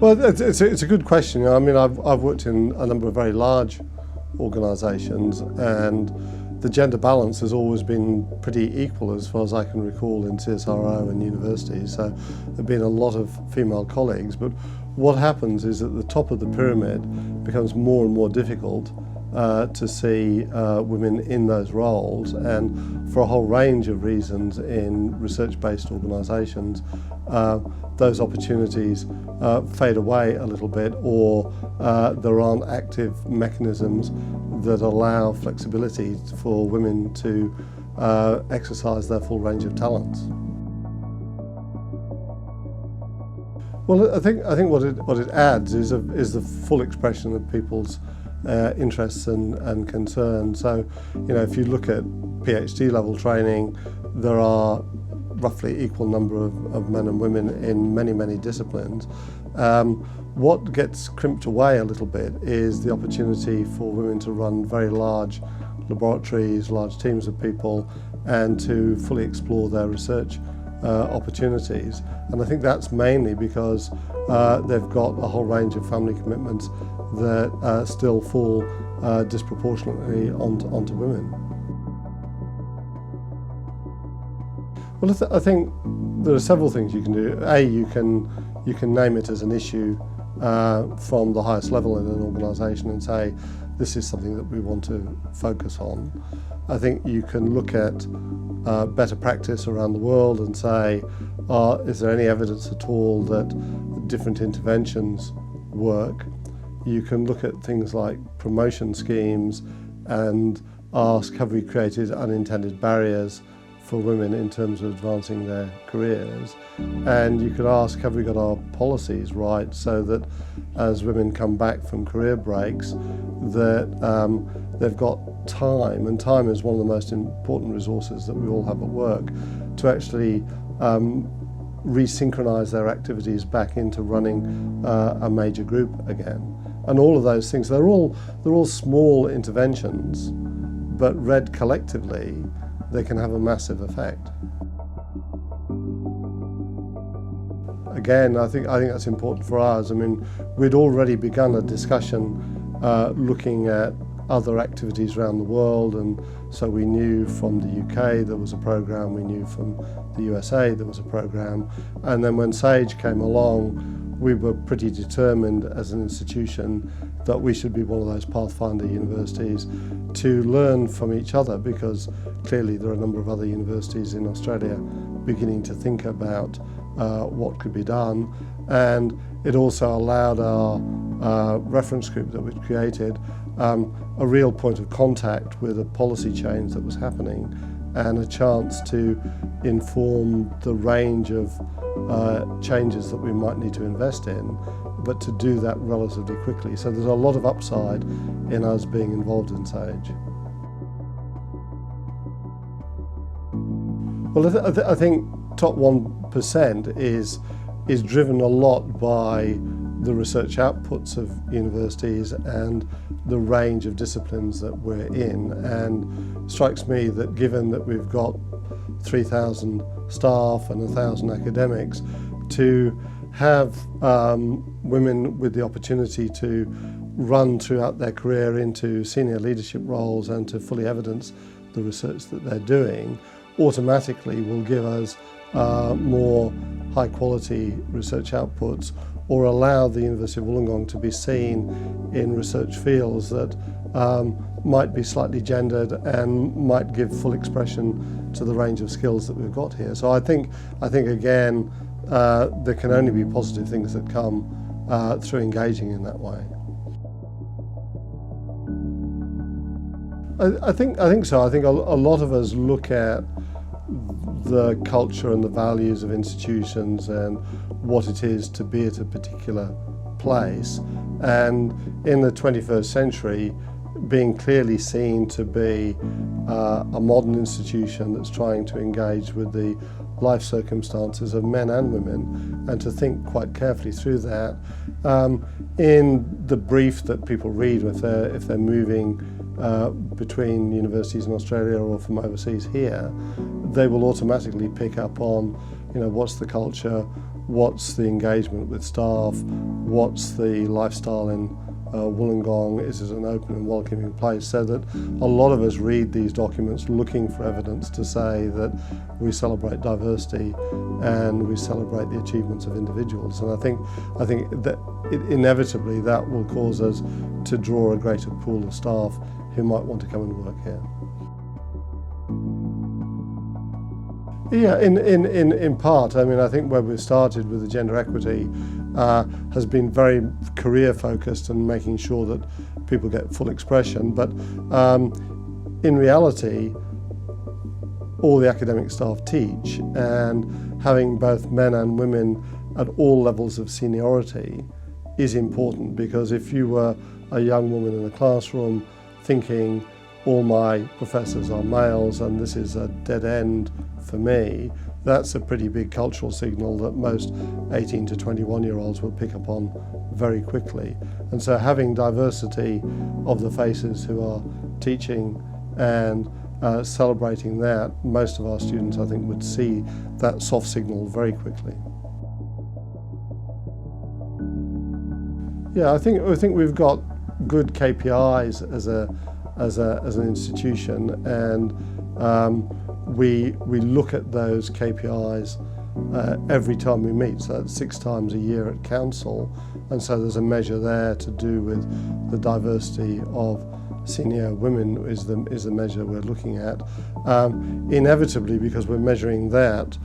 Well, it's a good question. I mean, I've worked in a number of very large organisations, and the gender balance has always been pretty equal as far as I can recall in CSIRO and universities. So there have been a lot of female colleagues, but what happens is at the top of the pyramid it becomes more and more difficult to see women in those roles, and for a whole range of reasons in research-based organisations, those opportunities fade away a little bit, or there aren't active mechanisms that allow flexibility for women to exercise their full range of talents. Well, I think what it adds is the full expression of people's interests and concerns. So, you know, if you look at PhD level training, there are roughly equal number of men and women in many disciplines. What gets crimped away a little bit is the opportunity for women to run very large laboratories, large teams of people, and to fully explore their research opportunities. And I think that's mainly because they've got a whole range of family commitments that still fall disproportionately onto women. Well, I think there are several things you can do. A, you can name it as an issue from the highest level in an organisation and say, this is something that we want to focus on. I think you can look at better practice around the world and say, is there any evidence at all that different interventions work? You can look at things like promotion schemes and ask, have we created unintended barriers for women in terms of advancing their careers? And you could ask, have we got our policies right so that as women come back from career breaks, that they've got time, and time is one of the most important resources that we all have at work, to actually resynchronize their activities back into running a major group again. And all of those things, they're all small interventions, but read collectively, they can have a massive effect. Again, I think that's important for us. I mean, we'd already begun a discussion looking at other activities around the world, and so we knew from the UK there was a program, we knew from the USA there was a program, and then when SAGE came along, we were pretty determined as an institution that we should be one of those pathfinder universities to learn from each other, because clearly there are a number of other universities in Australia beginning to think about what could be done. And it also allowed our reference group that we'd created a real point of contact with a policy change that was happening, and a chance to inform the range of changes that we might need to invest in, but to do that relatively quickly. So there's a lot of upside in us being involved in SAGE. Well, I think top 1% is driven a lot by the research outputs of universities and the range of disciplines that we're in. And it strikes me that given that we've got 3,000 staff and 1,000 academics, to have women with the opportunity to run throughout their career into senior leadership roles and to fully evidence the research that they're doing automatically will give us more high quality research outputs, or allow the University of Wollongong to be seen in research fields that might be slightly gendered and might give full expression to the range of skills that we've got here. So I think again, there can only be positive things that come through engaging in that way. I think so. I think a lot of us look at the culture and the values of institutions and what it is to be at a particular place, and in the 21st century being clearly seen to be a modern institution that's trying to engage with the life circumstances of men and women, and to think quite carefully through that. In the brief that people read if they're moving between universities in Australia or from overseas here, they will automatically pick up on, what's the culture, what's the engagement with staff, what's the lifestyle in Wollongong, is it an open and welcoming place, so that a lot of us read these documents looking for evidence to say that we celebrate diversity and we celebrate the achievements of individuals. And I think that inevitably that will cause us to draw a greater pool of staff who might want to come and work here. Yeah, in part. I mean, I think where we've started with the gender equity has been very career focused and making sure that people get full expression. But in reality, all the academic staff teach, and having both men and women at all levels of seniority is important, because if you were a young woman in a classroom thinking all my professors are males and this is a dead end for me, that's a pretty big cultural signal that most 18 to 21-year-olds will pick up on very quickly. And so having diversity of the faces who are teaching and celebrating that, most of our students, I think, would see that soft signal very quickly. Yeah, I think we've got good KPIs as an institution, and we look at those KPIs every time we meet, so that's 6 times a year at council, and so there's a measure there to do with the diversity of senior women is the measure we're looking at. Inevitably, because we're measuring that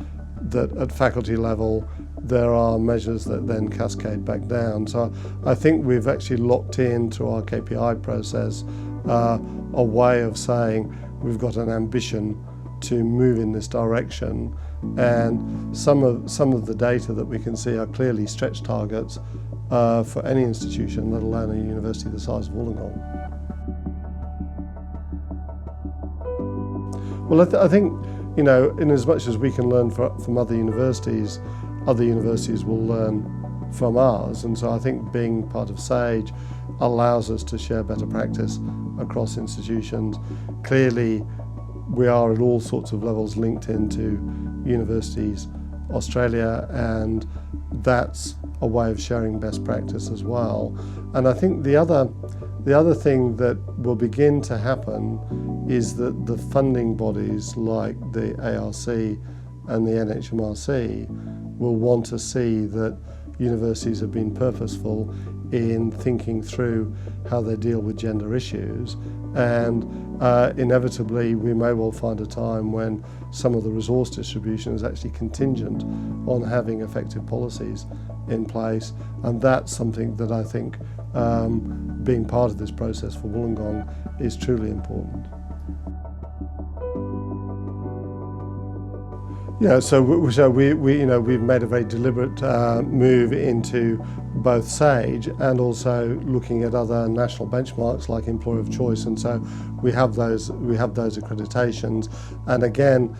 at faculty level, there are measures that then cascade back down. So I think we've actually locked into our KPI process a way of saying we've got an ambition to move in this direction, and some of the data that we can see are clearly stretch targets for any institution, let alone a university the size of Wollongong. Well, I think, you know, in as much as we can learn from other universities will learn from ours, and so I think being part of SAGE allows us to share better practice across institutions. Clearly, we are at all sorts of levels linked into Universities Australia, and that's a way of sharing best practice as well. And I think the other thing that will begin to happen is that the funding bodies like the ARC and the NHMRC will want to see that universities have been purposeful in thinking through how they deal with gender issues, and inevitably we may well find a time when some of the resource distribution is actually contingent on having effective policies in place, and that's something that I think being part of this process for Wollongong is truly important. Yeah, so we've made a very deliberate move into both SAGE and also looking at other national benchmarks like Employer of Choice, and so we have those accreditations, and again,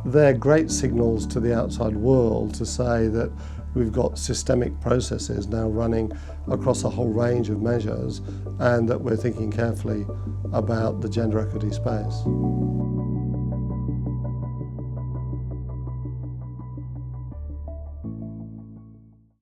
they're great signals to the outside world to say that we've got systemic processes now running across a whole range of measures, and that we're thinking carefully about the gender equity space.